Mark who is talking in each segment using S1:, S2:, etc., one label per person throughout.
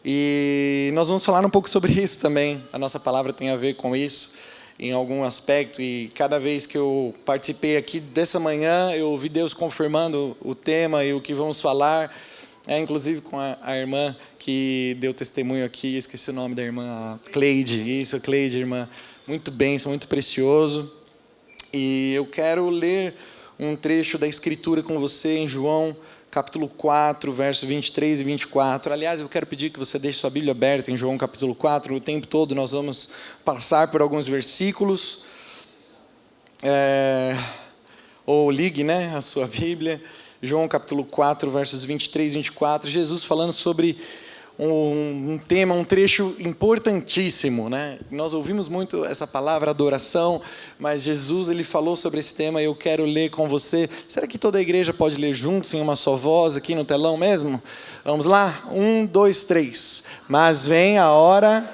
S1: E nós vamos falar um pouco sobre isso também. A nossa palavra tem a ver com isso, em algum aspecto. E cada vez que eu participei aqui dessa manhã, eu ouvi Deus confirmando o tema e o que vamos falar. Inclusive com a irmã que deu testemunho aqui, esqueci o nome da irmã, Cleide. Isso, Cleide, irmã. Muito bênção, muito precioso. E eu quero ler um trecho da Escritura com você em João, capítulo 4, versos 23 e 24. Aliás, eu quero pedir que você deixe sua Bíblia aberta em João, capítulo 4. O tempo todo nós vamos passar por alguns versículos. Ou ligue, a sua Bíblia. João, capítulo 4, versos 23 e 24. Jesus falando sobre um tema, um trecho importantíssimo, Nós ouvimos muito essa palavra adoração, mas Jesus ele falou sobre esse tema e eu quero ler com você. Será que toda a igreja pode ler juntos em uma só voz aqui no telão mesmo? Vamos lá? 1, 2, 3. Mas vem a hora...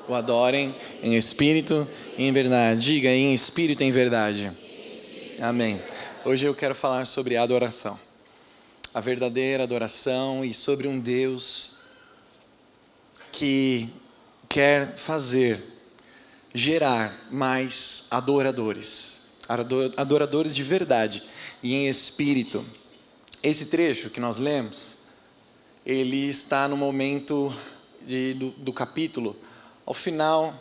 S1: O adorem em espírito e em verdade. Diga, em espírito e em verdade. Amém. Hoje eu quero falar sobre a adoração. A verdadeira adoração e sobre um Deus que quer gerar mais adoradores. Adoradores de verdade e em espírito. Esse trecho que nós lemos, ele está no momento do capítulo, ao final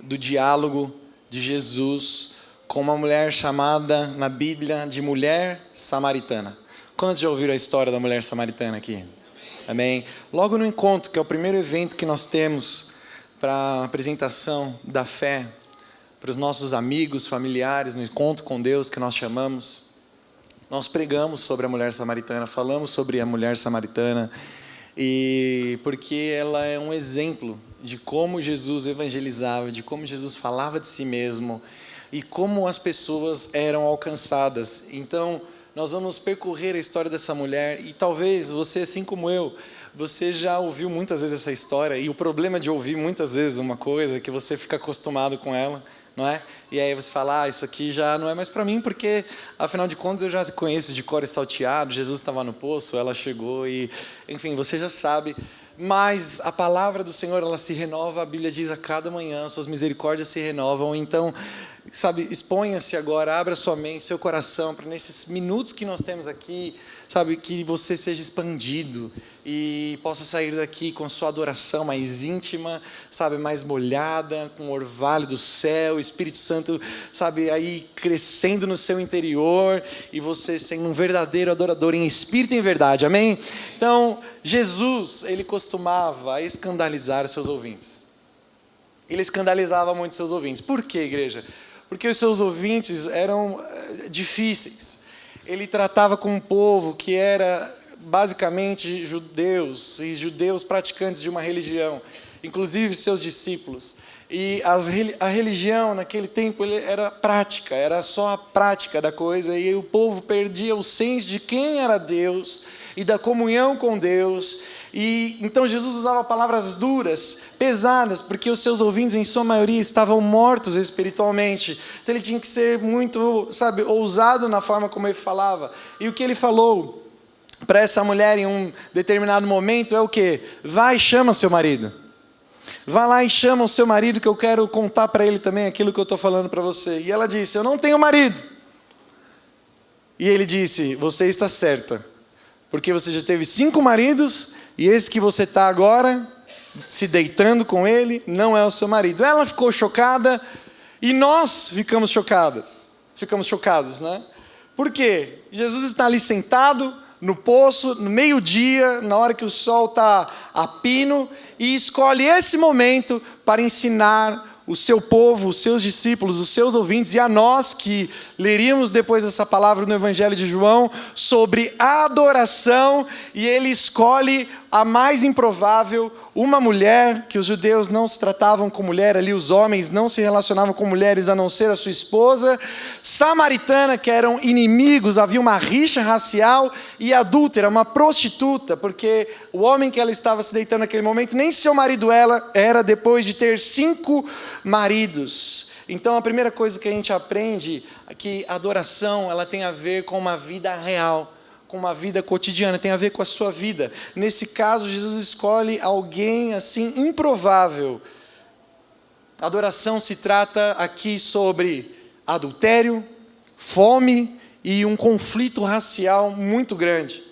S1: do diálogo de Jesus com uma mulher chamada na Bíblia de mulher samaritana. Quantos já ouviram a história da mulher samaritana aqui? Amém. Logo no encontro, que é o primeiro evento que nós temos para a apresentação da fé para os nossos amigos, familiares, no encontro com Deus que nós chamamos, nós pregamos sobre a mulher samaritana, falamos sobre a mulher samaritana, e porque ela é um exemplo de como Jesus evangelizava, de como Jesus falava de si mesmo e como as pessoas eram alcançadas. Então, nós vamos percorrer a história dessa mulher e talvez você, assim como eu, você já ouviu muitas vezes essa história e o problema de ouvir muitas vezes uma coisa é que você fica acostumado com ela, não é? E aí você fala, isso aqui já não é mais para mim, porque afinal de contas eu já conheço de cor e salteado, Jesus estava no poço, ela chegou e, enfim, você já sabe. Mas a palavra do Senhor, ela se renova, a Bíblia diz a cada manhã, suas misericórdias se renovam. Então, exponha-se agora, abra sua mente, seu coração, para nesses minutos que nós temos aqui, que você seja expandido e possa sair daqui com sua adoração mais íntima, mais molhada, com o orvalho do céu, o Espírito Santo, aí crescendo no seu interior e você sendo um verdadeiro adorador em espírito e em verdade, amém? Então, Jesus, ele costumava escandalizar os seus ouvintes. Ele escandalizava muito os seus ouvintes. Por quê, igreja? Porque os seus ouvintes eram difíceis. Ele tratava com um povo que era basicamente judeus, e judeus praticantes de uma religião, inclusive seus discípulos. E a religião naquele tempo era prática, era só a prática da coisa, e o povo perdia o senso de quem era Deus e da comunhão com Deus. E então Jesus usava palavras duras, pesadas, porque os seus ouvintes, em sua maioria, estavam mortos espiritualmente. Então ele tinha que ser muito, ousado na forma como ele falava. E o que ele falou para essa mulher em um determinado momento é o quê? Vai e chama seu marido. Vá lá e chama o seu marido, que eu quero contar para ele também aquilo que eu estou falando para você. E ela disse, eu não tenho marido. E ele disse, você está certa, porque você já teve 5 maridos, e esse que você está agora, se deitando com ele, não é o seu marido. Ela ficou chocada, e nós ficamos chocados, Por quê? Jesus está ali sentado, no poço, no meio-dia, na hora que o sol está a pino, e escolhe esse momento para ensinar o seu povo, os seus discípulos, os seus ouvintes, e a nós que leríamos depois essa palavra no Evangelho de João sobre adoração, e ele escolhe a mais improvável, uma mulher, que os judeus não se tratavam com mulher, ali os homens não se relacionavam com mulheres a não ser a sua esposa, samaritana, que eram inimigos, havia uma rixa racial, e adúltera, uma prostituta, porque o homem que ela estava se deitando naquele momento, nem seu marido ela era, depois de ter 5 maridos. Então a primeira coisa que a gente aprende é que a adoração ela tem a ver com uma vida real, com uma vida cotidiana, tem a ver com a sua vida. Nesse caso, Jesus escolhe alguém assim improvável. A adoração se trata aqui sobre adultério, fome e um conflito racial muito grande.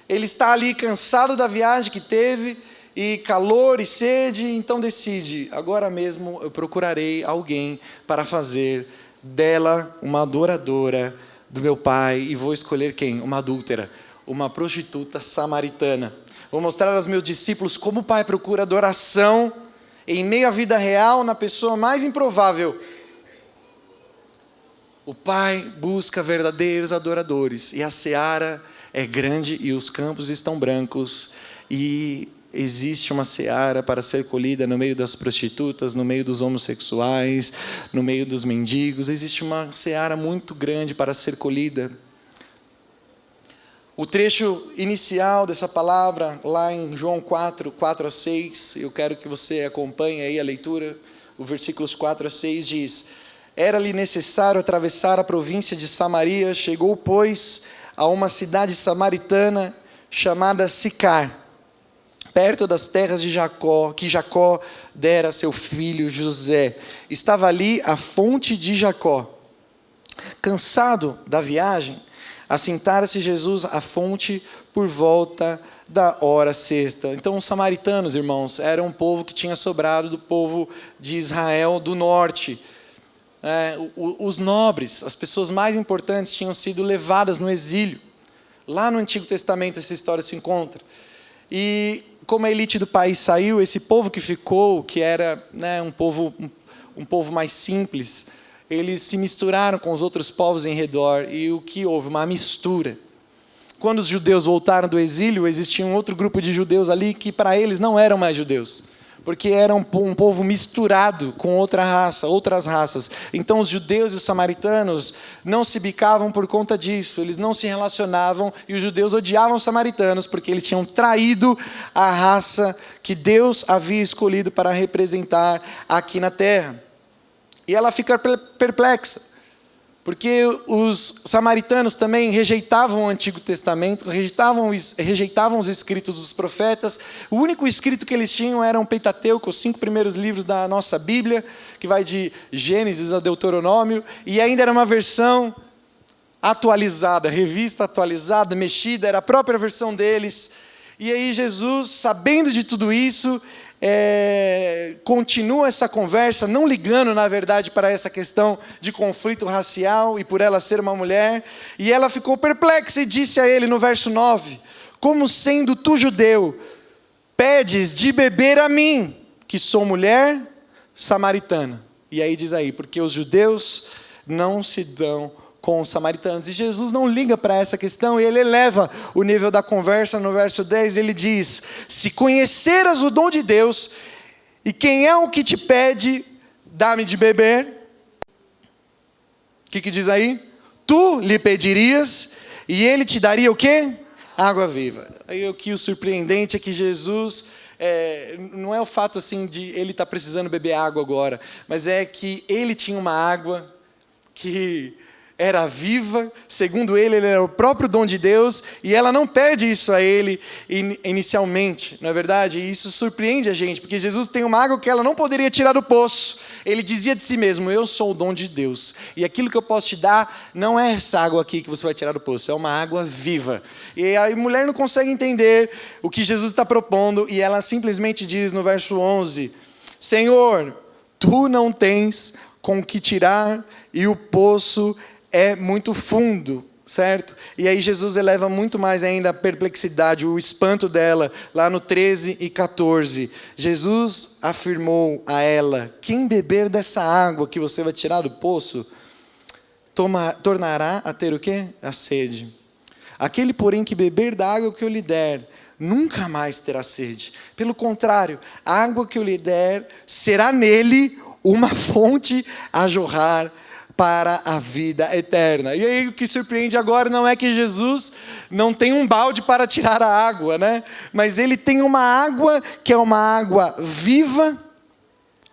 S1: Ele está ali cansado da viagem que teve, e calor e sede, então decide, agora mesmo eu procurarei alguém para fazer dela uma adoradora do meu pai, e vou escolher quem? Uma adúltera, uma prostituta samaritana. Vou mostrar aos meus discípulos como o pai procura adoração em meio à vida real, na pessoa mais improvável. O pai busca verdadeiros adoradores, e a seara é grande e os campos estão brancos, e existe uma seara para ser colhida no meio das prostitutas, no meio dos homossexuais, no meio dos mendigos. Existe uma seara muito grande para ser colhida. O trecho inicial dessa palavra, lá em João 4, 4-6, eu quero que você acompanhe aí a leitura, o versículos 4-6 diz: era-lhe necessário atravessar a província de Samaria, chegou, pois, a uma cidade samaritana chamada Sicar, perto das terras de Jacó, que Jacó dera a seu filho José. Estava ali a fonte de Jacó. Cansado da viagem, assentara-se Jesus à fonte por volta da hora sexta. Então, os samaritanos, irmãos, eram um povo que tinha sobrado do povo de Israel do norte. Os nobres, as pessoas mais importantes, tinham sido levadas no exílio. Lá no Antigo Testamento essa história se encontra. E como a elite do país saiu, esse povo que ficou, que era um povo mais simples, eles se misturaram com os outros povos em redor, e o que houve? Uma mistura. Quando os judeus voltaram do exílio, existia um outro grupo de judeus ali que para eles não eram mais judeus, porque era um povo misturado com outras raças. Então os judeus e os samaritanos não se bicavam por conta disso, eles não se relacionavam, e os judeus odiavam os samaritanos porque eles tinham traído a raça que Deus havia escolhido para representar aqui na terra. E ela fica perplexa, porque os samaritanos também rejeitavam o Antigo Testamento, rejeitavam os escritos dos profetas. O único escrito que eles tinham era o Pentateuco, os 5 primeiros livros da nossa Bíblia, que vai de Gênesis a Deuteronômio, e ainda era uma versão atualizada, revista atualizada, mexida, era a própria versão deles. E aí Jesus, sabendo de tudo isso, continua essa conversa, não ligando na verdade para essa questão de conflito racial e por ela ser uma mulher, e ela ficou perplexa e disse a ele no verso 9, como sendo tu judeu, pedes de beber a mim, que sou mulher samaritana. E aí diz aí, porque os judeus não se dão com os samaritanos. E Jesus não liga para essa questão, e ele eleva o nível da conversa. No verso 10 ele diz: se conheceras o dom de Deus, e quem é o que te pede, dá-me de beber. O que diz aí? Tu lhe pedirias, e ele te daria o quê? Água viva. Aí o que o surpreendente é que Jesus, não é o fato assim de ele estar precisando beber água agora, mas é que ele tinha uma água que era viva, segundo ele era o próprio dom de Deus, e ela não pede isso a ele inicialmente, não é verdade? E isso surpreende a gente, porque Jesus tem uma água que ela não poderia tirar do poço. Ele dizia de si mesmo: eu sou o dom de Deus, e aquilo que eu posso te dar não é essa água aqui que você vai tirar do poço, é uma água viva. E a mulher não consegue entender o que Jesus está propondo, e ela simplesmente diz no verso 11: Senhor, tu não tens com que tirar, e o poço é muito fundo, certo? E aí Jesus eleva muito mais ainda a perplexidade, o espanto dela, lá no 13 e 14. Jesus afirmou a ela: quem beber dessa água que você vai tirar do poço, tornará a ter o quê? A sede. Aquele, porém, que beber da água que eu lhe der, nunca mais terá sede. Pelo contrário, a água que eu lhe der será nele uma fonte a jorrar para a vida eterna. E aí o que surpreende agora não é que Jesus não tem um balde para tirar a água, né? Mas ele tem uma água que é uma água viva,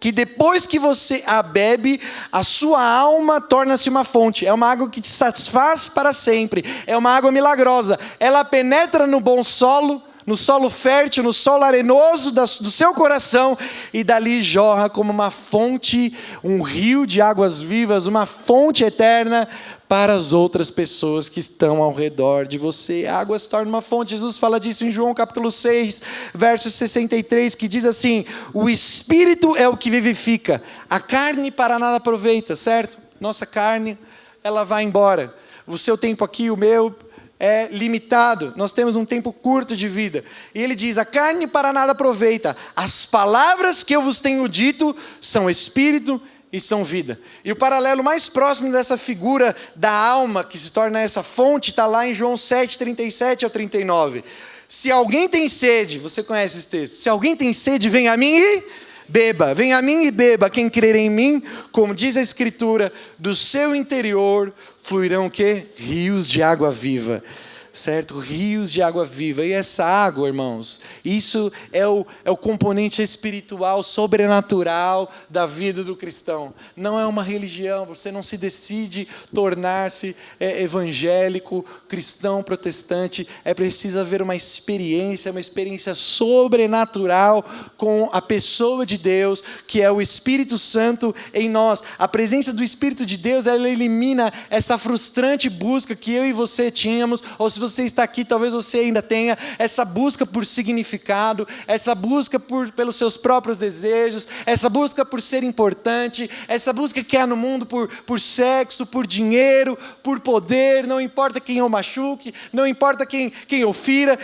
S1: que depois que você a bebe, a sua alma torna-se uma fonte. É uma água que te satisfaz para sempre. É uma água milagrosa. Ela penetra no bom solo, no solo fértil, no solo arenoso do seu coração, e dali jorra como uma fonte, um rio de águas vivas, uma fonte eterna para as outras pessoas que estão ao redor de você. A água se torna uma fonte. Jesus fala disso em João capítulo 6, verso 63, que diz assim: o Espírito é o que vivifica, a carne para nada aproveita, certo? Nossa carne, ela vai embora. O seu tempo aqui, o meu, é limitado, nós temos um tempo curto de vida. E ele diz: a carne para nada aproveita, as palavras que eu vos tenho dito são espírito e são vida. E o paralelo mais próximo dessa figura da alma, que se torna essa fonte, está lá em João 7, 37 ao 39. Se alguém tem sede, você conhece esse texto, se alguém tem sede, vem a mim e beba, venha a mim e beba. Quem crer em mim, como diz a Escritura, do seu interior fluirão o quê? Rios de água viva. Certo? Rios de água viva. E essa água, irmãos, isso é o componente espiritual, sobrenatural da vida do cristão. Não é uma religião. Você não se decide tornar-se evangélico, cristão, protestante. É preciso haver uma experiência sobrenatural com a pessoa de Deus, que é o Espírito Santo em nós. A presença do Espírito de Deus, ela elimina essa frustrante busca que eu e você tínhamos, ou se você está aqui, talvez você ainda tenha essa busca por significado, essa busca pelos seus próprios desejos, essa busca por ser importante, essa busca que há no mundo por sexo, por dinheiro, por poder, não importa quem eu machuque, não importa quem eu fira,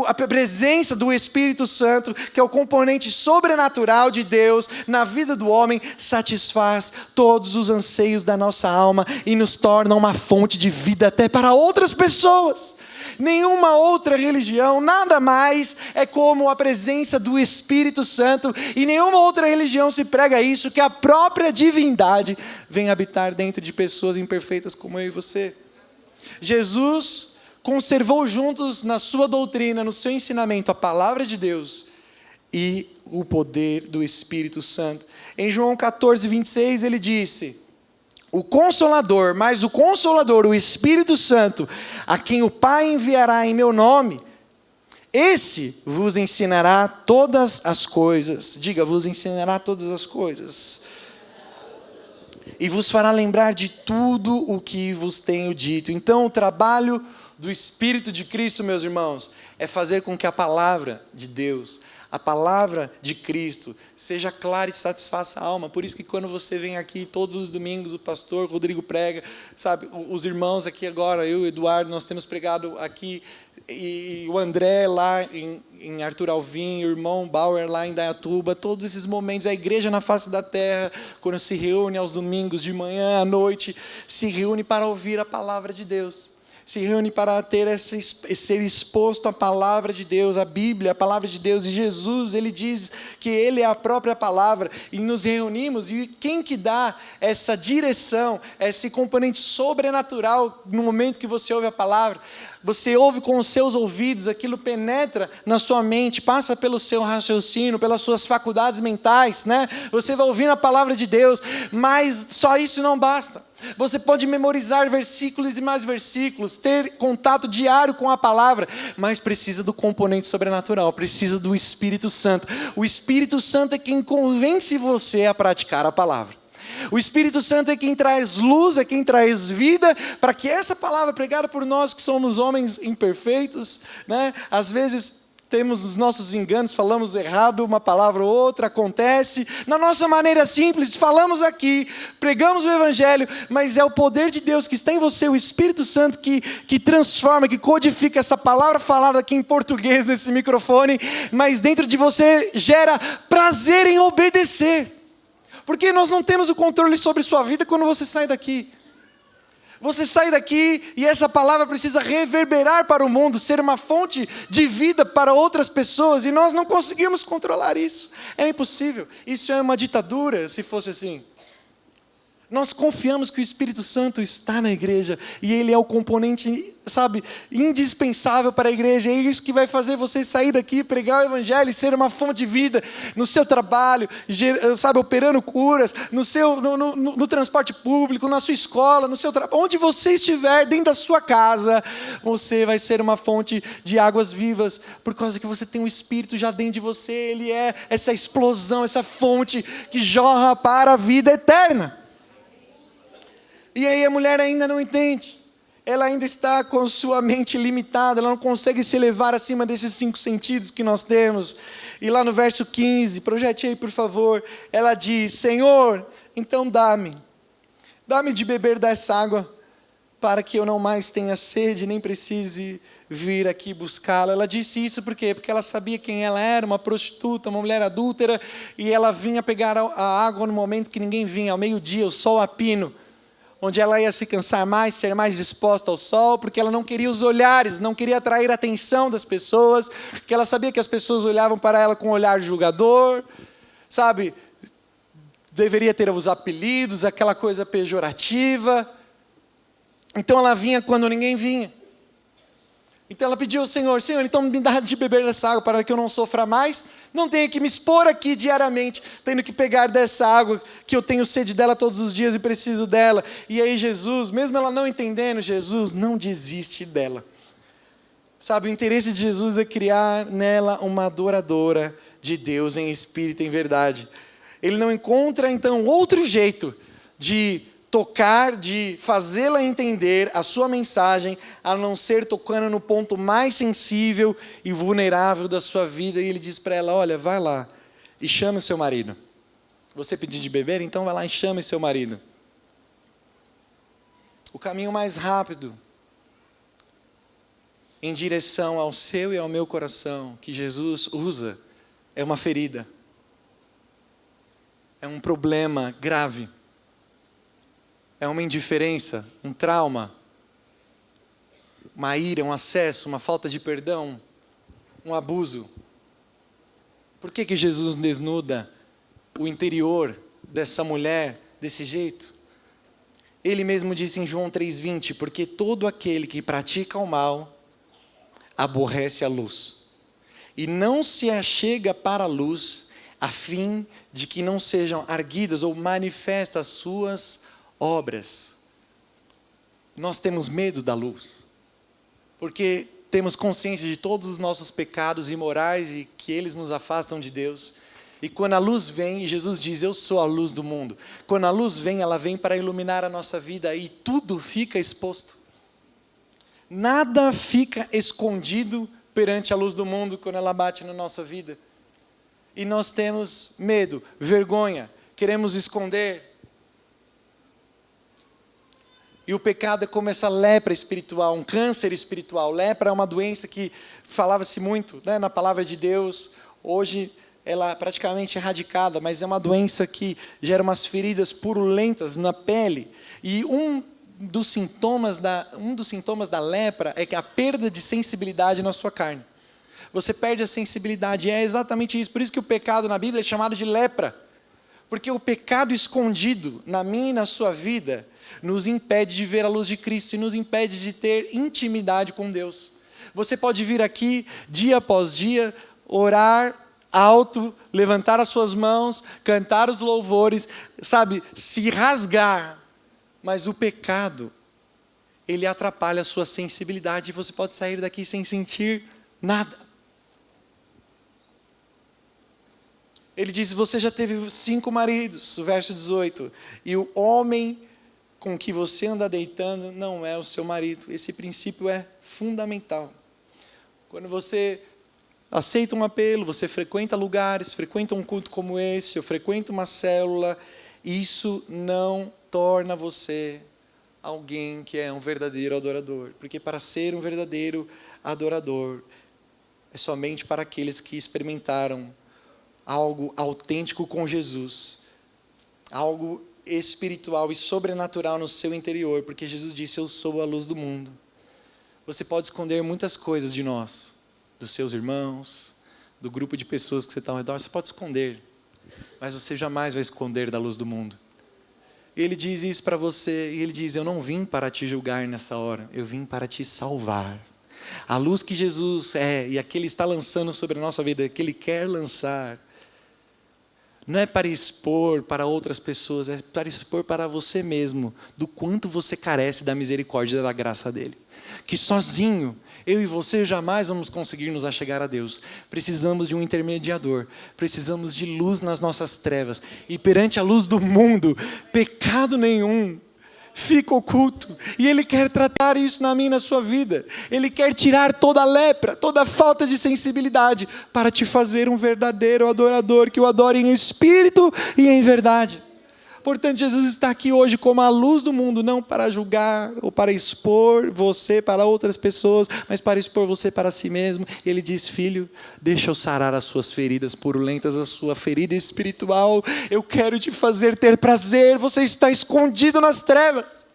S1: a presença do Espírito Santo, que é o componente sobrenatural de Deus na vida do homem, satisfaz todos os anseios da nossa alma e nos torna uma fonte de vida até para outras pessoas. Nenhuma outra religião, nada mais é como a presença do Espírito Santo, e nenhuma outra religião se prega isso, que a própria divindade vem habitar dentro de pessoas imperfeitas como eu e você. Jesus conservou juntos na sua doutrina, no seu ensinamento, a palavra de Deus e o poder do Espírito Santo. Em João 14, 26, ele disse: o Consolador, mas o Consolador, o Espírito Santo, a quem o Pai enviará em meu nome, esse vos ensinará todas as coisas. Diga, vos ensinará todas as coisas. E vos fará lembrar de tudo o que vos tenho dito. Então, o trabalho do Espírito de Cristo, meus irmãos, é fazer com que a palavra de Deus, a palavra de Cristo, seja clara e satisfaça a alma. Por isso que quando você vem aqui todos os domingos, o pastor Rodrigo prega, sabe, os irmãos aqui agora, eu e o Eduardo, nós temos pregado aqui, e o André lá em Arthur Alvim, o irmão Bauer lá em Dayatuba, todos esses momentos, a igreja na face da terra, quando se reúne aos domingos, de manhã à noite, se reúne para ouvir a palavra de Deus. Se reúne para ser exposto à palavra de Deus, a Bíblia, a palavra de Deus. E Jesus, ele diz que ele é a própria palavra. E nos reunimos, e quem que dá essa direção, esse componente sobrenatural no momento que você ouve a palavra? Você ouve com os seus ouvidos, aquilo penetra na sua mente, passa pelo seu raciocínio, pelas suas faculdades mentais, né? Você vai ouvindo a palavra de Deus, mas só isso não basta. Você pode memorizar versículos e mais versículos, ter contato diário com a palavra, mas precisa do componente sobrenatural, precisa do Espírito Santo. O Espírito Santo é quem convence você a praticar a palavra. O Espírito Santo é quem traz luz, é quem traz vida, para que essa palavra pregada por nós que somos homens imperfeitos, né? Às vezes temos os nossos enganos, falamos errado uma palavra ou outra, acontece, na nossa maneira simples, falamos aqui, pregamos o Evangelho, mas é o poder de Deus que está em você, o Espírito Santo que transforma, que codifica essa palavra falada aqui em português nesse microfone, mas dentro de você gera prazer em obedecer. Porque nós não temos o controle sobre sua vida quando você sai daqui. Você sai daqui e essa palavra precisa reverberar para o mundo, ser uma fonte de vida para outras pessoas, e nós não conseguimos controlar isso. É impossível. Isso é uma ditadura, se fosse assim. Nós confiamos que o Espírito Santo está na igreja e ele é o componente, indispensável para a igreja. É isso que vai fazer você sair daqui, pregar o evangelho e ser uma fonte de vida no seu trabalho, operando curas, no transporte público, na sua escola, no seu trabalho, onde você estiver, dentro da sua casa, você vai ser uma fonte de águas vivas, por causa que você tem o Espírito já dentro de você. Ele é essa explosão, essa fonte que jorra para a vida eterna. E aí a mulher ainda não entende, ela ainda está com sua mente limitada, ela não consegue se elevar acima desses 5 sentidos que nós temos. E lá no verso 15, projete aí por favor, ela diz: Senhor, então dá-me de beber dessa água, para que eu não mais tenha sede, nem precise vir aqui buscá-la. Ela disse isso por quê? Porque ela sabia quem ela era, uma prostituta, uma mulher adúltera, e ela vinha pegar a água no momento que ninguém vinha, ao meio-dia, o sol a pino, onde ela ia se cansar mais, ser mais exposta ao sol, porque ela não queria os olhares, não queria atrair a atenção das pessoas, porque ela sabia que as pessoas olhavam para ela com um olhar julgador, deveria ter os apelidos, aquela coisa pejorativa. Então ela vinha quando ninguém vinha. Então ela pediu ao Senhor: Senhor, então me dá de beber dessa água para que eu não sofra mais, não tenha que me expor aqui diariamente, tendo que pegar dessa água, que eu tenho sede dela todos os dias e preciso dela. E aí Jesus, mesmo ela não entendendo, Jesus não desiste dela. O interesse de Jesus é criar nela uma adoradora de Deus em espírito e em verdade. Ele não encontra então outro jeito de tocar, de fazê-la entender a sua mensagem, a não ser tocando no ponto mais sensível e vulnerável da sua vida. E ele diz para ela: olha, vai lá e chame o seu marido. Você pediu de beber? Então vai lá e chame o seu marido. O caminho mais rápido em direção ao seu e ao meu coração, que Jesus usa, é uma ferida. É um problema grave. É uma indiferença, um trauma, uma ira, um acesso, uma falta de perdão, um abuso. Por que Jesus desnuda o interior dessa mulher desse jeito? Ele mesmo disse em João 3,20: porque todo aquele que pratica o mal aborrece a luz, e não se achega para a luz, a fim de que não sejam arguidas ou manifestas as suas obras. Nós temos medo da luz, porque temos consciência de todos os nossos pecados imorais e que eles nos afastam de Deus. E quando a luz vem, e Jesus diz: eu sou a luz do mundo. Quando a luz vem, ela vem para iluminar a nossa vida e tudo fica exposto. Nada fica escondido perante a luz do mundo quando ela bate na nossa vida. E nós temos medo, vergonha, queremos esconder. E o pecado é como essa lepra espiritual, um câncer espiritual. Lepra é uma doença que falava-se muito, na palavra de Deus. Hoje ela é praticamente erradicada, mas é uma doença que gera umas feridas purulentas na pele. E um dos sintomas da lepra é que a perda de sensibilidade na sua carne. Você perde a sensibilidade, e é exatamente isso. Por isso que o pecado na Bíblia é chamado de lepra. Porque o pecado escondido na minha e na sua vida nos impede de ver a luz de Cristo e nos impede de ter intimidade com Deus. Você pode vir aqui dia após dia, orar alto, levantar as suas mãos, cantar os louvores, se rasgar, mas o pecado, ele atrapalha a sua sensibilidade e você pode sair daqui sem sentir nada. Ele diz: você já teve 5 maridos, o verso 18, e o homem com que você anda deitando não é o seu marido. Esse princípio é fundamental. Quando você aceita um apelo, você frequenta lugares, frequenta um culto como esse, ou frequenta uma célula, isso não torna você alguém que é um verdadeiro adorador. Porque para ser um verdadeiro adorador, é somente para aqueles que experimentaram algo autêntico com Jesus, algo espiritual e sobrenatural no seu interior, porque Jesus disse: eu sou a luz do mundo. Você pode esconder muitas coisas de nós, dos seus irmãos, do grupo de pessoas que você está ao redor, você pode esconder, mas você jamais vai esconder da luz do mundo. Ele diz isso para você, e ele diz: eu não vim para te julgar nessa hora, eu vim para te salvar. A luz que Jesus é, e a que Ele está lançando sobre a nossa vida, que Ele quer lançar, não é para expor para outras pessoas, é para expor para você mesmo, do quanto você carece da misericórdia e da graça dEle. Que sozinho, eu e você jamais vamos conseguir nos achegar a Deus. Precisamos de um intermediador, precisamos de luz nas nossas trevas. E perante a luz do mundo, pecado nenhum fica oculto, e Ele quer tratar isso na minha e na sua vida. Ele quer tirar toda a lepra, toda a falta de sensibilidade, para te fazer um verdadeiro adorador, que o adore em espírito e em verdade. Portanto, Jesus está aqui hoje como a luz do mundo, não para julgar ou para expor você para outras pessoas, mas para expor você para si mesmo. Ele diz: filho, deixa eu sarar as suas feridas purulentas, a sua ferida espiritual. Eu quero te fazer ter prazer. Você está escondido nas trevas.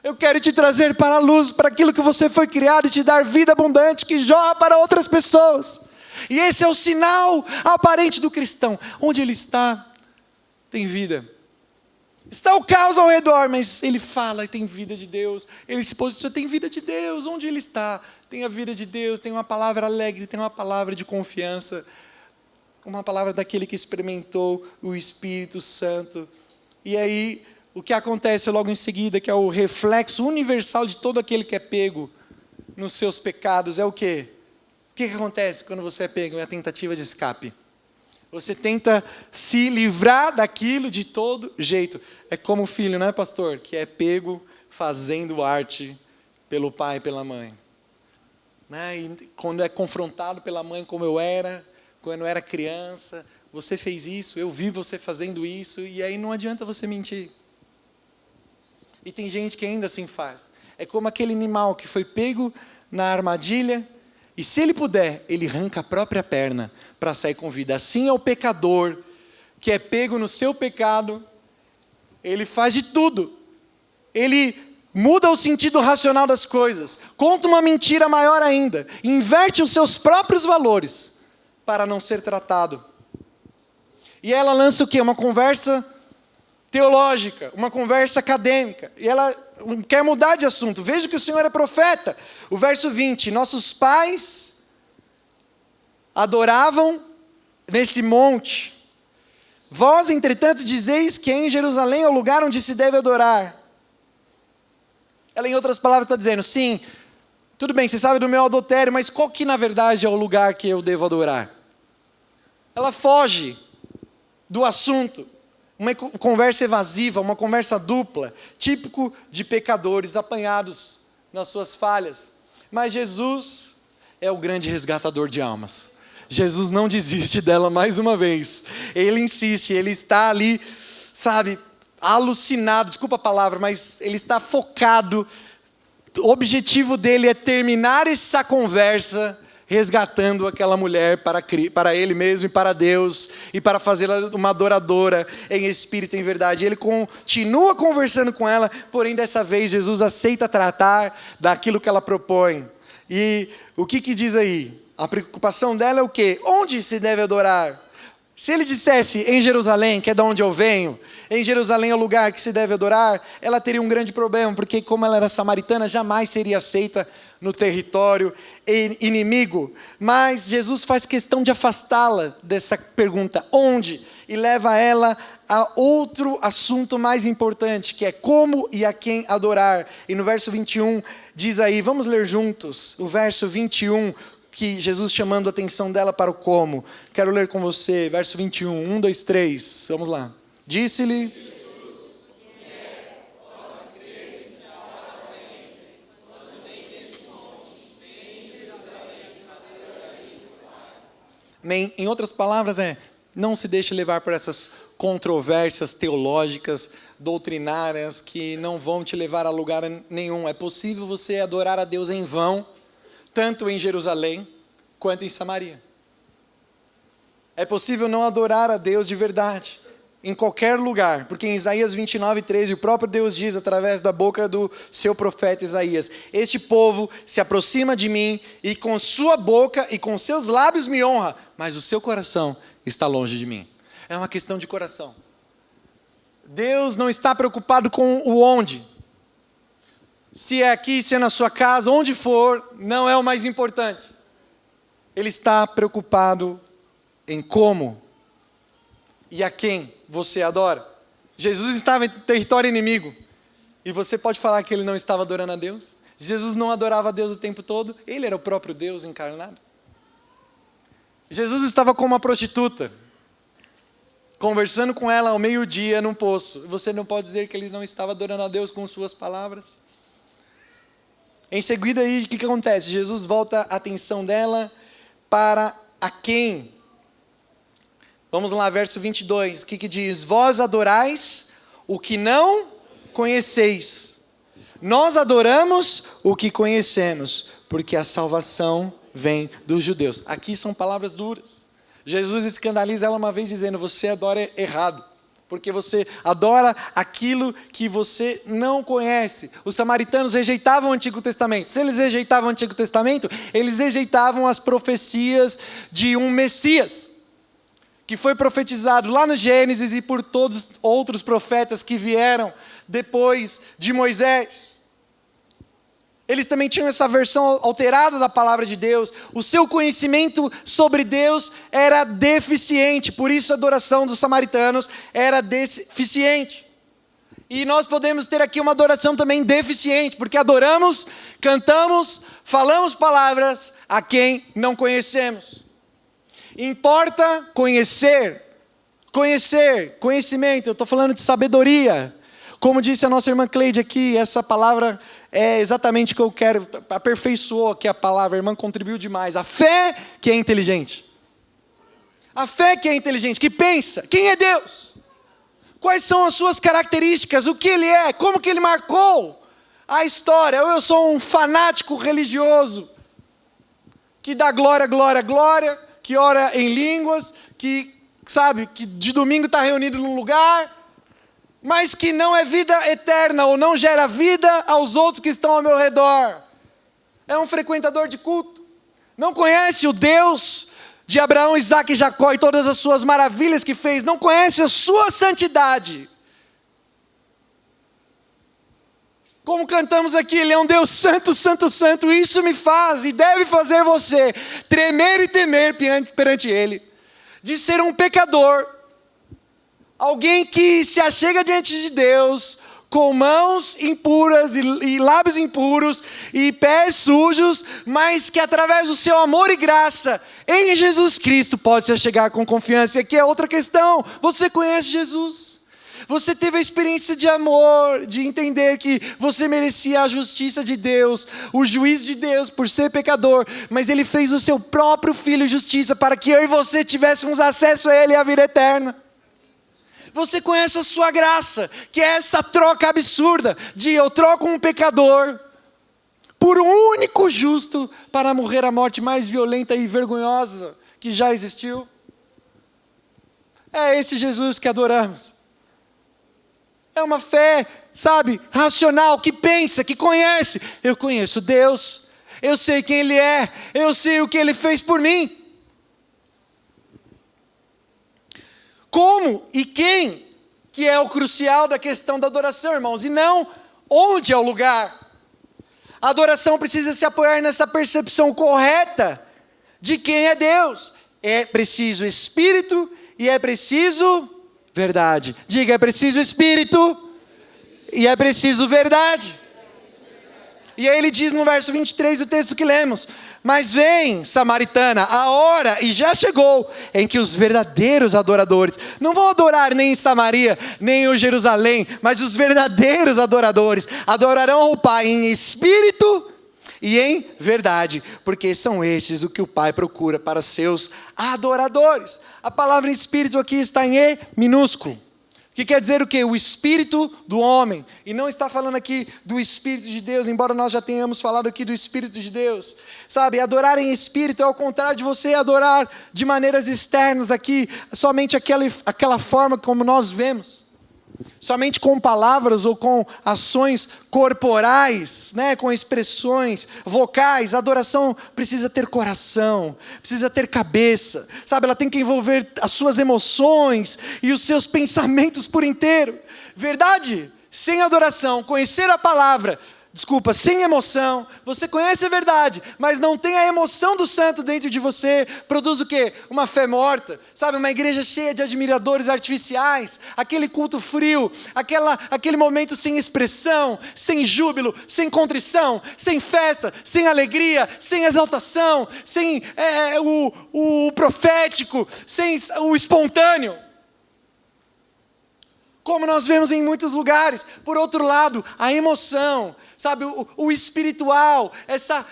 S1: Eu quero te trazer para a luz, para aquilo que você foi criado, e te dar vida abundante que jorra para outras pessoas. E esse é o sinal aparente do cristão. Onde ele está, tem vida. Está o caos ao redor, mas ele fala e tem vida de Deus. Ele se posiciona, tem vida de Deus. Onde ele está, tem a vida de Deus. Tem uma palavra alegre, tem uma palavra de confiança. Uma palavra daquele que experimentou o Espírito Santo. E aí, o que acontece logo em seguida, que é o reflexo universal de todo aquele que é pego nos seus pecados, é o quê? O que acontece quando você é pego? É a tentativa de escape. Você tenta se livrar daquilo de todo jeito. É como o filho, não é, pastor? Que é pego fazendo arte pelo pai e pela mãe. Né? E quando é confrontado pela mãe, como eu era, quando eu era criança, você fez isso, eu vi você fazendo isso, e aí não adianta você mentir. E tem gente que ainda assim faz. É como aquele animal que foi pego na armadilha, e se ele puder, ele arranca a própria perna para sair com vida. Assim é o pecador, que é pego no seu pecado, ele faz de tudo. Ele muda o sentido racional das coisas, conta uma mentira maior ainda, inverte os seus próprios valores para não ser tratado. E ela lança o quê? Uma conversa teológica, uma conversa acadêmica, e ela quer mudar de assunto. Veja que o Senhor é profeta. O verso 20, nossos pais adoravam nesse monte. Vós, entretanto, dizeis que em Jerusalém é o lugar onde se deve adorar. Ela, em outras palavras, está dizendo: sim, tudo bem, você sabe do meu adultério, mas qual que na verdade é o lugar que eu devo adorar? Ela foge do assunto. Uma conversa evasiva, uma conversa dupla, típico de pecadores apanhados nas suas falhas. Mas Jesus é o grande resgatador de almas. Jesus não desiste dela mais uma vez. Ele insiste, ele está ali, sabe, alucinado, desculpa a palavra, mas ele está focado. O objetivo dele é terminar essa conversa resgatando aquela mulher para ele mesmo e para Deus, e para fazê-la uma adoradora em espírito e em verdade. Ele continua conversando com ela, porém dessa vez Jesus aceita tratar daquilo que ela propõe. E o que diz aí? A preocupação dela é o quê? Onde se deve adorar? Se ele dissesse em Jerusalém, que é de onde eu venho, em Jerusalém é o lugar que se deve adorar, ela teria um grande problema, porque como ela era samaritana, jamais seria aceita no território inimigo. Mas Jesus faz questão de afastá-la dessa pergunta, onde? E leva ela a outro assunto mais importante, que é como e a quem adorar. E no verso 21 diz aí, vamos ler juntos, o verso 21, que Jesus chamando a atenção dela para o como. Quero ler com você, verso 21, 1, 2, 3, vamos lá. Disse-lhe: em outras palavras não se deixe levar por essas controvérsias teológicas, doutrinárias, que não vão te levar a lugar nenhum. É possível você adorar a Deus em vão, tanto em Jerusalém, quanto em Samaria. É possível não adorar a Deus de verdade. em qualquer lugar, porque em Isaías 29:13 o próprio Deus diz através da boca do seu profeta Isaías: este povo se aproxima de mim e com sua boca e com seus lábios me honra, mas o seu coração está longe de mim. É uma questão de coração. Deus não está preocupado com o onde. Se é aqui, se é na sua casa, onde for, não é o mais importante. Ele está preocupado em como e a quem você adora. Jesus estava em território inimigo. E você pode falar que ele não estava adorando a Deus? Jesus não adorava a Deus o tempo todo. Ele era o próprio Deus encarnado. Jesus estava com uma prostituta, conversando com ela ao meio-dia num poço. Você não pode dizer que ele não estava adorando a Deus com suas palavras? Em seguida, aí, o que acontece? Jesus volta a atenção dela para a quem? Vamos lá, verso 22, o que diz? Vós adorais o que não conheceis. Nós adoramos o que conhecemos, porque a salvação vem dos judeus. Aqui são palavras duras. Jesus escandaliza ela uma vez dizendo: você adora errado, porque você adora aquilo que você não conhece. Os samaritanos rejeitavam o Antigo Testamento. Se eles rejeitavam o Antigo Testamento, eles rejeitavam as profecias de um Messias, que foi profetizado lá no Gênesis e por todos outros profetas que vieram depois de Moisés. Eles também tinham essa versão alterada da palavra de Deus. O seu conhecimento sobre Deus era deficiente, por isso a adoração dos samaritanos era deficiente. E nós podemos ter aqui uma adoração também deficiente, porque adoramos, cantamos, falamos palavras a quem não conhecemos. Importa conhecimento, eu estou falando de sabedoria. Como disse a nossa irmã Cleide aqui, essa palavra é exatamente o que eu quero, aperfeiçoou aqui a palavra, a irmã contribuiu demais. A fé que é inteligente. A fé que é inteligente, que pensa, quem é Deus? Quais são as suas características, o que Ele é, como que Ele marcou a história. Eu sou um fanático religioso, que dá glória, glória, glória, que ora em línguas, que sabe, que de domingo está reunido num lugar, mas que não é vida eterna, ou não gera vida aos outros que estão ao meu redor. É um frequentador de culto. Não conhece o Deus de Abraão, Isaque e Jacó e todas as suas maravilhas que fez. Não conhece a sua santidade. Como cantamos aqui, Ele é um Deus santo, santo, santo. Isso me faz e deve fazer você tremer e temer perante Ele. De ser um pecador, alguém que se achega diante de Deus com mãos impuras e lábios impuros e pés sujos, mas que através do seu amor e graça em Jesus Cristo pode se achegar com confiança. E aqui é outra questão: você conhece Jesus? Você teve a experiência de amor, de entender que você merecia a justiça de Deus, o juízo de Deus por ser pecador, mas Ele fez o seu próprio Filho justiça para que eu e você tivéssemos acesso a Ele e a vida eterna. Você conhece a sua graça, que é essa troca absurda de eu troco um pecador por um único justo para morrer a morte mais violenta e vergonhosa que já existiu. É esse Jesus que adoramos. É uma fé, sabe, racional, que pensa, que conhece. Eu conheço Deus, eu sei quem Ele é, eu sei o que Ele fez por mim. Como e quem que é o crucial da questão da adoração, irmãos, e não onde é o lugar. A adoração precisa se apoiar nessa percepção correta de quem é Deus. É preciso espírito e é preciso verdade. Diga, é preciso espírito e é preciso verdade. E aí ele diz no verso 23 do texto que lemos: mas vem, samaritana, a hora, e já chegou, em que os verdadeiros adoradores não vão adorar nem em Samaria, nem em Jerusalém, mas os verdadeiros adoradores adorarão ao Pai em espírito e em verdade, porque são estes o que o Pai procura para seus adoradores. A palavra espírito aqui está em E minúsculo. Que quer dizer o quê? O espírito do homem. E não está falando aqui do Espírito de Deus, embora nós já tenhamos falado aqui do Espírito de Deus. Sabe, adorar em espírito é ao contrário de você adorar de maneiras externas aqui, somente aquela forma como nós vemos. Somente com palavras ou com ações corporais, né, com expressões vocais. A adoração precisa ter coração, precisa ter cabeça, sabe? Ela tem que envolver as suas emoções e os seus pensamentos por inteiro. Verdade? Sem adoração, conhecer a palavra, sem emoção, você conhece a verdade, mas não tem a emoção do santo dentro de você, produz o quê? Uma fé morta, sabe? Uma igreja cheia de admiradores artificiais, aquele culto frio, aquele momento sem expressão, sem júbilo, sem contrição, sem festa, sem alegria, sem exaltação, sem o profético, sem o espontâneo. Como nós vemos em muitos lugares. Por outro lado, a emoção, sabe, o espiritual, essa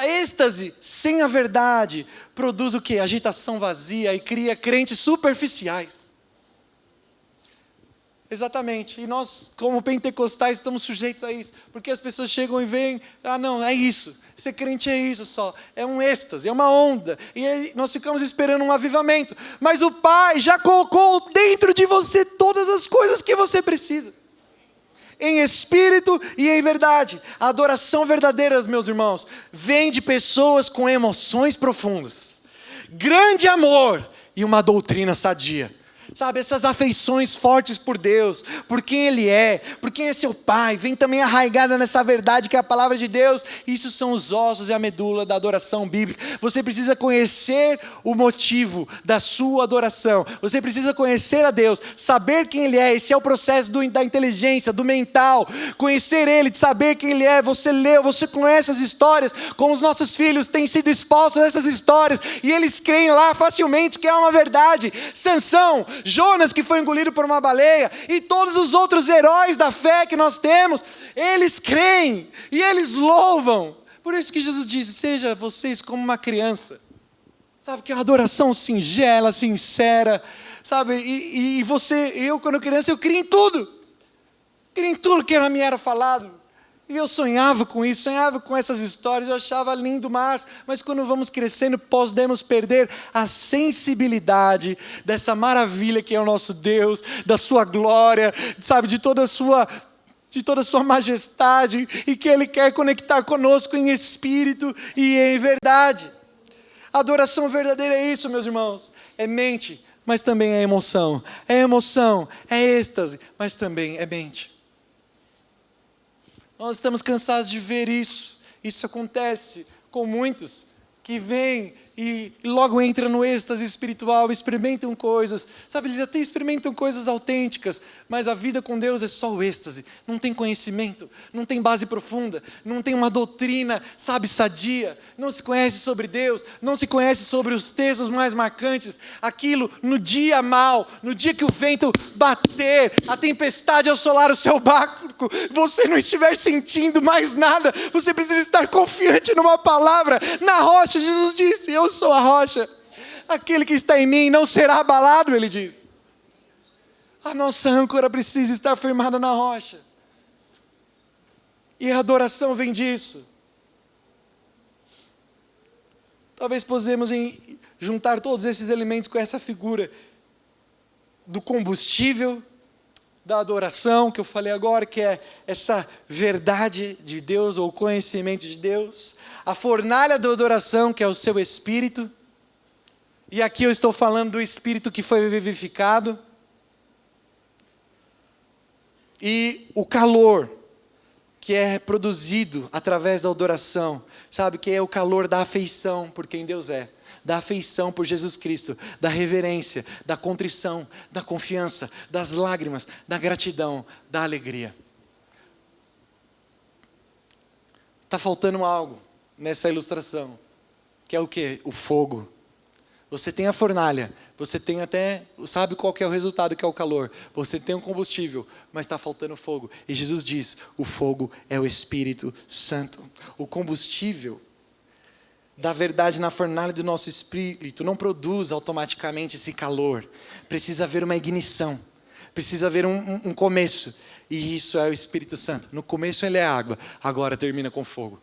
S1: êxtase sem a verdade, produz o quê? Agitação vazia e cria crentes superficiais. Exatamente, e nós como pentecostais estamos sujeitos a isso, porque as pessoas chegam e veem, não, é isso, ser crente é isso só, é um êxtase, é uma onda, e aí nós ficamos esperando um avivamento, mas o Pai já colocou dentro de você todas as coisas que você precisa, em espírito e em verdade. A adoração verdadeira, meus irmãos, vem de pessoas com emoções profundas, grande amor e uma doutrina sadia. Sabe, essas afeições fortes por Deus, por quem Ele é, por quem é seu Pai, vem também arraigada nessa verdade que é a palavra de Deus. Isso são os ossos e a medula da adoração bíblica. Você precisa conhecer o motivo da sua adoração. Você precisa conhecer a Deus, saber quem Ele é. Esse é o processo da inteligência, do mental. Conhecer Ele, de saber quem Ele é. Você leu, você conhece as histórias, como os nossos filhos têm sido expostos a essas histórias, e eles creem lá facilmente que é uma verdade. Sansão, Jonas, que foi engolido por uma baleia, e todos os outros heróis da fé que nós temos, eles creem e eles louvam. Por isso que Jesus disse: seja vocês como uma criança, sabe, que é uma adoração singela, sincera, sabe, eu quando criança eu criei em tudo que me era falado. E eu sonhava com isso, sonhava com essas histórias, eu achava lindo, mas quando vamos crescendo, podemos perder a sensibilidade dessa maravilha que é o nosso Deus, da sua glória, sabe, de toda a sua majestade, e que Ele quer conectar conosco em espírito e em verdade. A adoração verdadeira é isso, meus irmãos, é mente, mas também é emoção, é êxtase, mas também é mente. Nós estamos cansados de ver isso. Isso acontece com muitos que vêm e logo entram no êxtase espiritual, experimentam coisas, sabe, eles até experimentam coisas autênticas, mas a vida com Deus é só o êxtase, não tem conhecimento, não tem base profunda, não tem uma doutrina, sabe, sadia, não se conhece sobre Deus, não se conhece sobre os textos mais marcantes, aquilo no dia mau, no dia que o vento bater, a tempestade assolar o seu barco, você não estiver sentindo mais nada, você precisa estar confiante numa palavra, na rocha. Jesus disse: eu sou a rocha, aquele que está em mim não será abalado, Ele diz. A nossa âncora precisa estar firmada na rocha, e a adoração vem disso. Talvez possamos juntar todos esses elementos com essa figura do combustível da adoração que eu falei agora, que é essa verdade de Deus ou conhecimento de Deus, a fornalha da adoração, que é o seu espírito, e aqui eu estou falando do espírito que foi vivificado, e o calor que é produzido através da adoração, sabe, que é o calor da afeição por quem Deus é, da afeição por Jesus Cristo, da reverência, da contrição, da confiança, das lágrimas, da gratidão, da alegria. Está faltando algo nessa ilustração, que é o quê? O fogo. Você tem a fornalha, você tem até, sabe qual que é o resultado, que é o calor. Você tem um combustível, mas está faltando fogo. E Jesus diz: o fogo é o Espírito Santo. O combustível da verdade na fornalha do nosso espírito não produz automaticamente esse calor. Precisa haver uma ignição. Precisa haver um começo. E isso é o Espírito Santo. No começo ele é água, agora termina com fogo.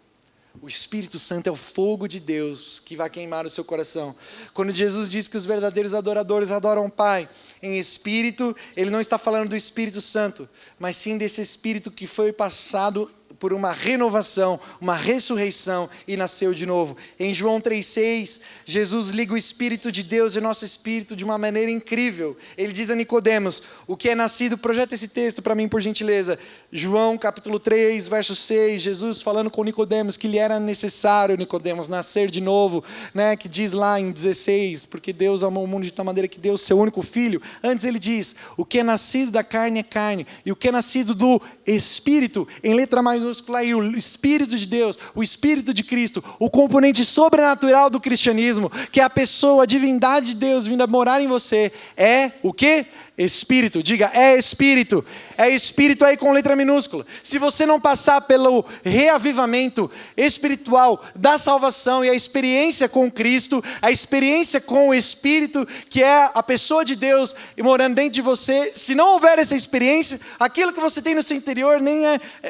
S1: O Espírito Santo é o fogo de Deus que vai queimar o seu coração. Quando Jesus diz que os verdadeiros adoradores adoram o Pai em espírito, ele não está falando do Espírito Santo, mas sim desse Espírito que foi passado por uma renovação, uma ressurreição e nasceu de novo. Em João 3,6, Jesus liga o Espírito de Deus e nosso Espírito de uma maneira incrível. Ele diz a Nicodemos, o que é nascido, projeta esse texto para mim por gentileza. João capítulo 3, verso 6, Jesus falando com Nicodemos que lhe era necessário, Nicodemos, nascer de novo, né? Que diz lá em 16, porque Deus amou o mundo de tal maneira que deu o seu único filho. Antes ele diz, o que é nascido da carne é carne, e o que é nascido do Espírito, em letra maiúscula, e o Espírito de Deus, o Espírito de Cristo, o componente sobrenatural do cristianismo, que é a pessoa, a divindade de Deus vindo a morar em você, é o quê? Espírito. Diga, é Espírito. É Espírito aí com letra minúscula. Se você não passar pelo reavivamento espiritual da salvação e a experiência com Cristo, a experiência com o Espírito, que é a pessoa de Deus morando dentro de você, se não houver essa experiência, aquilo que você tem no seu interior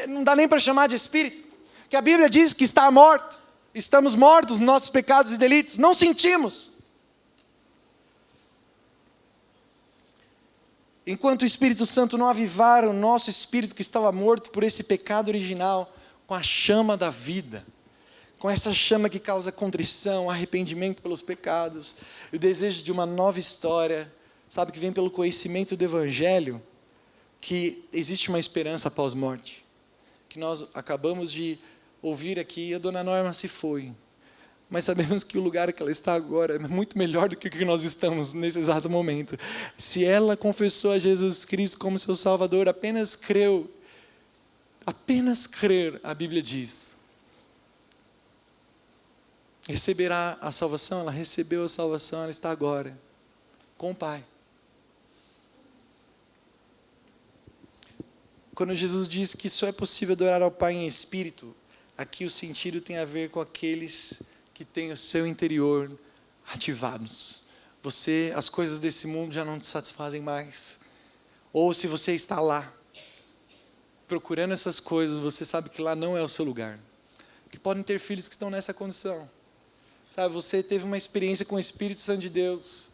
S1: não dá nem para chamar de Espírito. Que a Bíblia diz que está morto. Estamos mortos nos nossos pecados e delitos. Não sentimos. Enquanto o Espírito Santo não avivar o nosso espírito que estava morto por esse pecado original, com a chama da vida, com essa chama que causa contrição, arrependimento pelos pecados, o desejo de uma nova história, sabe, que vem pelo conhecimento do Evangelho, que existe uma esperança após morte, que nós acabamos de ouvir aqui, a dona Norma se foi, mas sabemos que o lugar que ela está agora é muito melhor do que o que nós estamos nesse exato momento. Se ela confessou a Jesus Cristo como seu Salvador, apenas crer, a Bíblia diz, receberá a salvação, ela recebeu a salvação, ela está agora com o Pai. Quando Jesus diz que só é possível adorar ao Pai em espírito, aqui o sentido tem a ver com aqueles que tem o seu interior ativados. As coisas desse mundo já não te satisfazem mais. Ou se você está lá, procurando essas coisas, você sabe que lá não é o seu lugar. Que podem ter filhos que estão nessa condição. Sabe, você teve uma experiência com o Espírito Santo de Deus,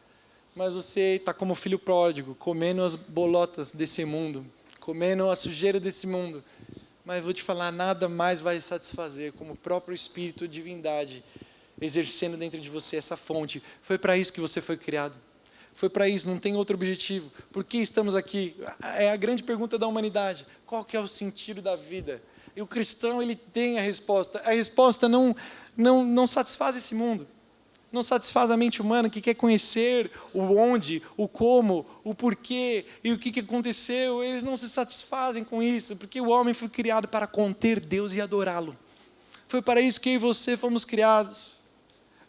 S1: mas você está como filho pródigo, comendo as bolotas desse mundo, comendo a sujeira desse mundo. Mas vou te falar, nada mais vai satisfazer como o próprio Espírito, a divindade, exercendo dentro de você essa fonte. Foi para isso que você foi criado. Foi para isso, não tem outro objetivo. Por que estamos aqui? É a grande pergunta da humanidade. Qual que é o sentido da vida? E o cristão, ele tem a resposta. A resposta não satisfaz esse mundo. Não satisfaz a mente humana que quer conhecer o onde, o como, o porquê e o que aconteceu. Eles não se satisfazem com isso, porque o homem foi criado para conter Deus e adorá-lo. Foi para isso que eu e você fomos criados.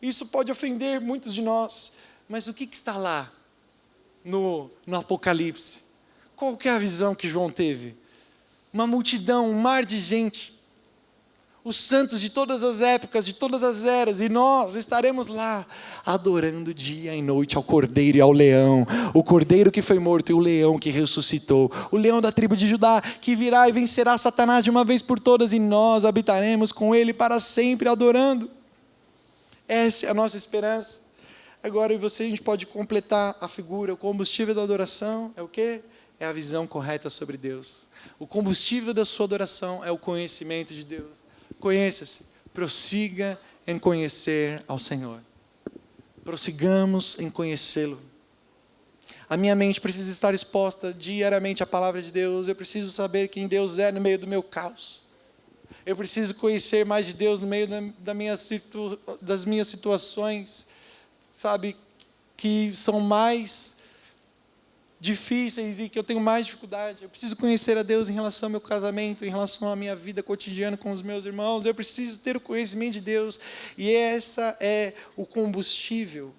S1: Isso pode ofender muitos de nós, mas o que está lá no Apocalipse? Qual que é a visão que João teve? Uma multidão, um mar de gente, os santos de todas as épocas, de todas as eras, e nós estaremos lá, adorando dia e noite ao Cordeiro e ao Leão, o Cordeiro que foi morto e o Leão que ressuscitou, o Leão da tribo de Judá, que virá e vencerá Satanás de uma vez por todas, e nós habitaremos com ele para sempre, adorando. Essa é a nossa esperança. Agora, e você, a gente pode completar a figura. O combustível da adoração é o quê? É a visão correta sobre Deus. O combustível da sua adoração é o conhecimento de Deus. Conheça-se, prossiga em conhecer ao Senhor. Prossigamos em conhecê-lo. A minha mente precisa estar exposta diariamente à palavra de Deus. Eu preciso saber quem Deus é no meio do meu caos. Eu preciso conhecer mais de Deus no meio das minhas situações, sabe, que são mais difíceis e que eu tenho mais dificuldade. Eu preciso conhecer a Deus em relação ao meu casamento, em relação à minha vida cotidiana com os meus irmãos. Eu preciso ter o conhecimento de Deus. E essa é o combustível.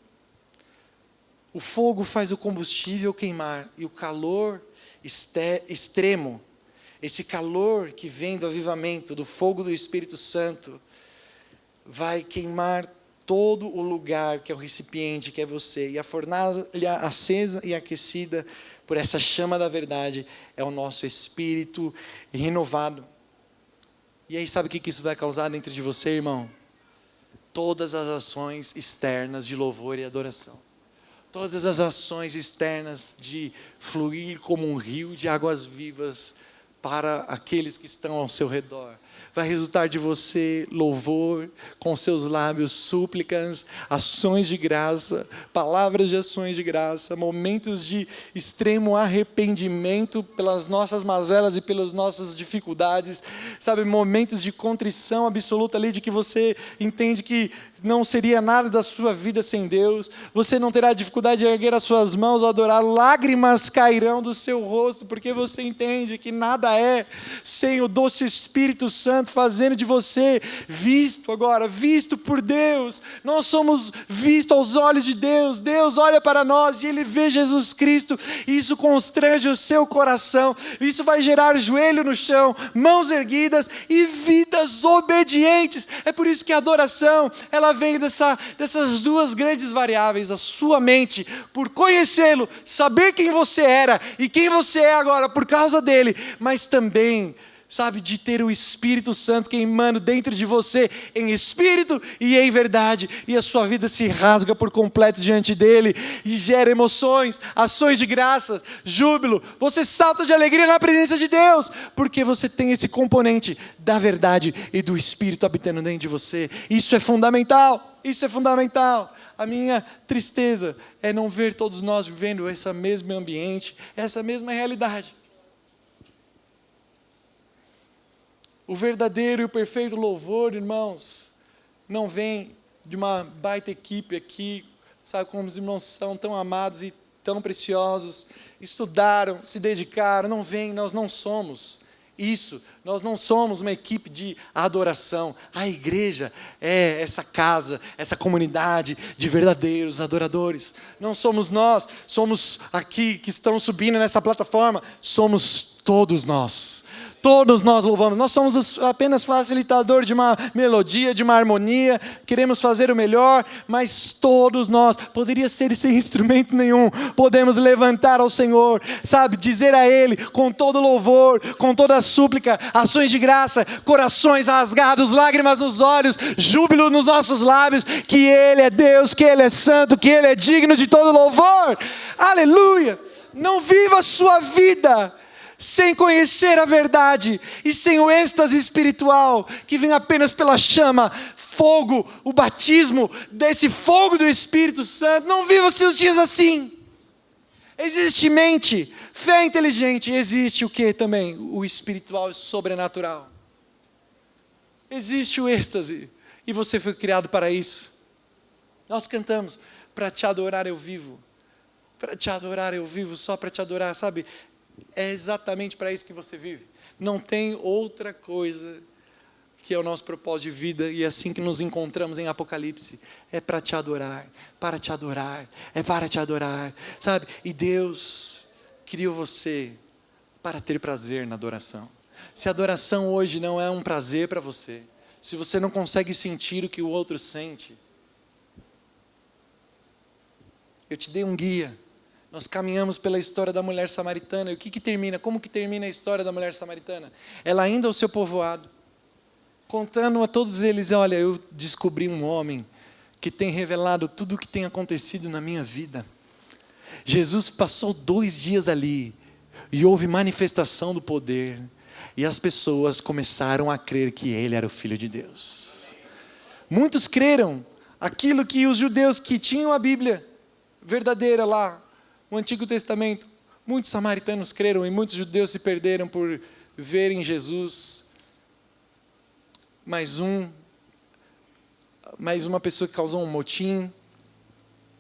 S1: O fogo faz o combustível queimar e o calor extremo, esse calor que vem do avivamento, do fogo do Espírito Santo, vai queimar todo o lugar que é o recipiente, que é você, e a fornalha acesa e aquecida por essa chama da verdade, é o nosso espírito renovado. E aí sabe o que isso vai causar dentro de você, irmão? Todas as ações externas de louvor e adoração. Todas as ações externas de fluir como um rio de águas vivas para aqueles que estão ao seu redor. Vai resultar de você louvor com seus lábios, súplicas, ações de graça, palavras de ações de graça, momentos de extremo arrependimento pelas nossas mazelas e pelas nossas dificuldades, sabe, momentos de contrição absoluta ali, de que você entende que não seria nada da sua vida sem Deus, você não terá dificuldade de erguer as suas mãos, adorar, lágrimas cairão do seu rosto, porque você entende que nada é sem o doce Espírito Santo fazendo de você visto por Deus. Nós somos vistos aos olhos de Deus, Deus olha para nós e Ele vê Jesus Cristo, e isso constrange o seu coração, isso vai gerar joelho no chão, mãos erguidas e vidas obedientes. É por isso que a adoração, ela vem dessas duas grandes variáveis: a sua mente, por conhecê-lo, saber quem você era e quem você é agora por causa dele, mas também, sabe, de ter o Espírito Santo queimando dentro de você, em espírito e em verdade, e a sua vida se rasga por completo diante dele, e gera emoções, ações de graça, júbilo, você salta de alegria na presença de Deus, porque você tem esse componente da verdade e do Espírito habitando dentro de você. Isso é fundamental, isso é fundamental. A minha tristeza é não ver todos nós vivendo esse mesmo ambiente, essa mesma realidade. O verdadeiro e o perfeito louvor, irmãos, não vem de uma baita equipe aqui, sabe, como os irmãos são tão amados e tão preciosos, estudaram, se dedicaram, não vem, nós não somos isso, nós não somos uma equipe de adoração. A igreja é essa casa, essa comunidade de verdadeiros adoradores. Não somos nós, somos aqui que estão subindo nessa plataforma, somos todos nós. Todos nós louvamos, nós somos apenas facilitador de uma melodia, de uma harmonia, queremos fazer o melhor, mas todos nós, poderia ser sem instrumento nenhum, podemos levantar ao Senhor, sabe, dizer a Ele com todo louvor, com toda a súplica, ações de graça, corações rasgados, lágrimas nos olhos, júbilo nos nossos lábios, que Ele é Deus, que Ele é santo, que Ele é digno de todo louvor. Aleluia! Não viva a sua vida sem conhecer a verdade e sem o êxtase espiritual que vem apenas pela chama, fogo, o batismo desse fogo do Espírito Santo. Não viva seus dias assim. Existe mente, fé inteligente, existe o que também? O espiritual e sobrenatural. Existe o êxtase, e você foi criado para isso. Nós cantamos: para te adorar eu vivo, para te adorar eu vivo, só para te adorar, sabe? É exatamente para isso que você vive. Não tem outra coisa que é o nosso propósito de vida, e é assim que nos encontramos em Apocalipse. É para te adorar, para te adorar, é para te adorar, sabe? E Deus criou você para ter prazer na adoração. Se a adoração hoje não é um prazer para você, se você não consegue sentir o que o outro sente, eu te dei um guia. Nós caminhamos pela história da mulher samaritana. E o que termina? Como que termina a história da mulher samaritana? Ela indo ao seu povoado, contando a todos eles: olha, eu descobri um homem que tem revelado tudo o que tem acontecido na minha vida. Jesus passou 2 dias ali, e houve manifestação do poder, e as pessoas começaram a crer que ele era o Filho de Deus. Muitos creram aquilo que os judeus que tinham a Bíblia verdadeira lá, o Antigo Testamento, muitos samaritanos creram, e muitos judeus se perderam por verem Jesus. Mais uma pessoa que causou um motim,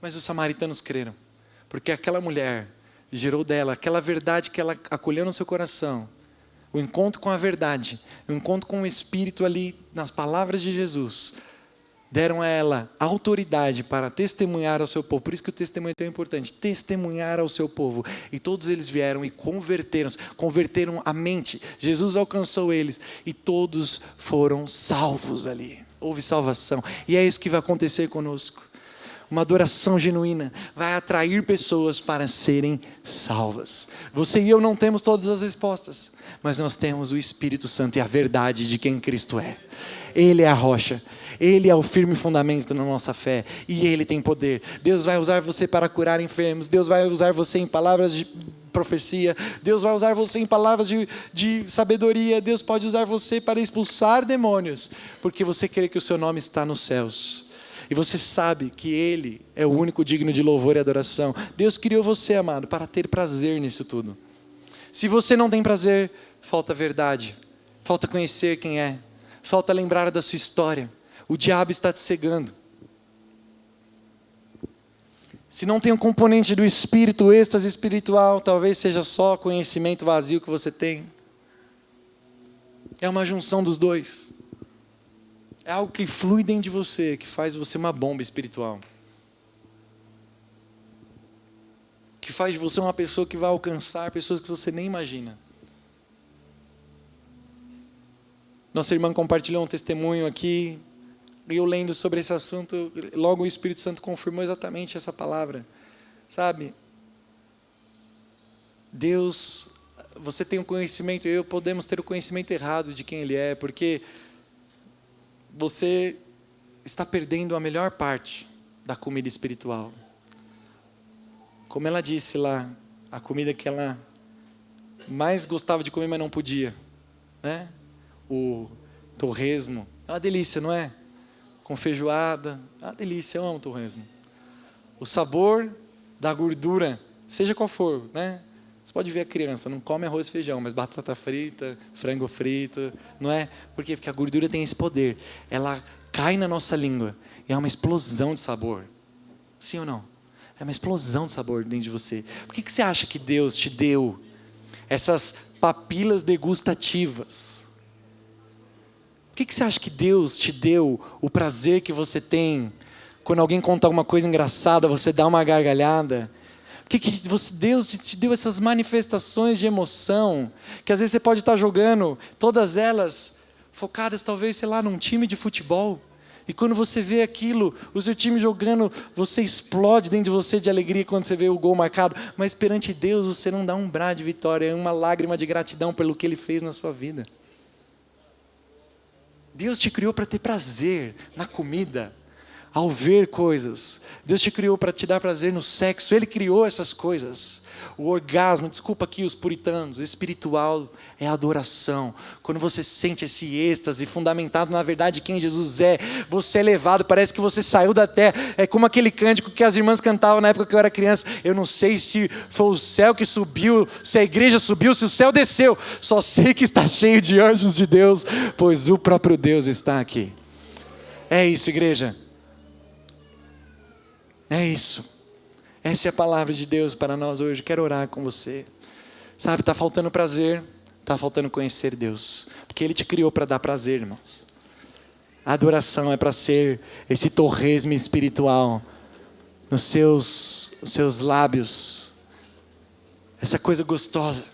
S1: mas os samaritanos creram, porque aquela mulher gerou dela aquela verdade que ela acolheu no seu coração, o encontro com a verdade, o encontro com o Espírito ali, nas palavras de Jesus, deram a ela autoridade para testemunhar ao seu povo. Por isso que o testemunho é tão importante, testemunhar ao seu povo. E todos eles vieram e converteram a mente. Jesus alcançou eles e todos foram salvos ali. houve salvação. E é isso que vai acontecer conosco. Uma adoração genuína vai atrair pessoas para serem salvas. Você e eu não temos todas as respostas, mas nós temos o Espírito Santo e a verdade de quem Cristo é. Ele é a rocha, Ele é o firme fundamento da nossa fé e Ele tem poder. Deus vai usar você para curar enfermos, Deus vai usar você em palavras de profecia, Deus vai usar você em palavras de sabedoria, Deus pode usar você para expulsar demônios, porque você crê que o seu nome está nos céus. E você sabe que Ele é o único digno de louvor e adoração. Deus criou você, amado, para ter prazer nisso tudo. Se você não tem prazer, falta verdade, falta conhecer quem é, falta lembrar da sua história. O diabo está te cegando. Se não tem um componente do espírito, o êxtase espiritual, talvez seja só conhecimento vazio que você tem. É uma junção dos dois. É algo que flui dentro de você, que faz você uma bomba espiritual. Que faz de você uma pessoa que vai alcançar pessoas que você nem imagina. Nossa irmã compartilhou um testemunho aqui, e eu lendo sobre esse assunto, logo o Espírito Santo confirmou exatamente essa palavra. Sabe? Deus, você tem um conhecimento, eu podemos ter o conhecimento errado de quem Ele é, porque você está perdendo a melhor parte da comida espiritual. Como ela disse lá, a comida que ela mais gostava de comer, mas não podia, né? O torresmo, é uma delícia, não é? Com feijoada, é uma delícia, eu amo torresmo. O sabor da gordura, seja qual for, né? Você pode ver a criança, não come arroz e feijão, mas batata frita, frango frito, não é? Por quê? Porque a gordura tem esse poder. Ela cai na nossa língua e é uma explosão de sabor. Sim ou não? É uma explosão de sabor dentro de você. Por que você acha que Deus te deu essas papilas degustativas? Por que você acha que Deus te deu o prazer que você tem quando alguém conta alguma coisa engraçada, você dá uma gargalhada? Por que Deus te deu essas manifestações de emoção, que às vezes você pode estar jogando, todas elas focadas talvez, sei lá, num time de futebol, e quando você vê aquilo, o seu time jogando, você explode dentro de você de alegria quando você vê o gol marcado, mas perante Deus você não dá um brado de vitória, uma lágrima de gratidão pelo que Ele fez na sua vida. Deus te criou para ter prazer na comida, ao ver coisas. Deus te criou para te dar prazer no sexo. Ele criou essas coisas. O orgasmo, desculpa aqui os puritanos, espiritual é adoração. Quando você sente esse êxtase fundamentado na verdade de quem Jesus é, você é levado, parece que você saiu da terra. É como aquele cântico que as irmãs cantavam na época que eu era criança. Eu não sei se foi o céu que subiu, se a igreja subiu, se o céu desceu. Só sei que está cheio de anjos de Deus, pois o próprio Deus está aqui. É isso, igreja. É isso. Essa é a palavra de Deus para nós hoje. Quero orar com você. Sabe, está faltando prazer, está faltando conhecer Deus. Porque Ele te criou para dar prazer, irmãos. A adoração é para ser esse torresmo espiritual nos seus lábios. Essa coisa gostosa.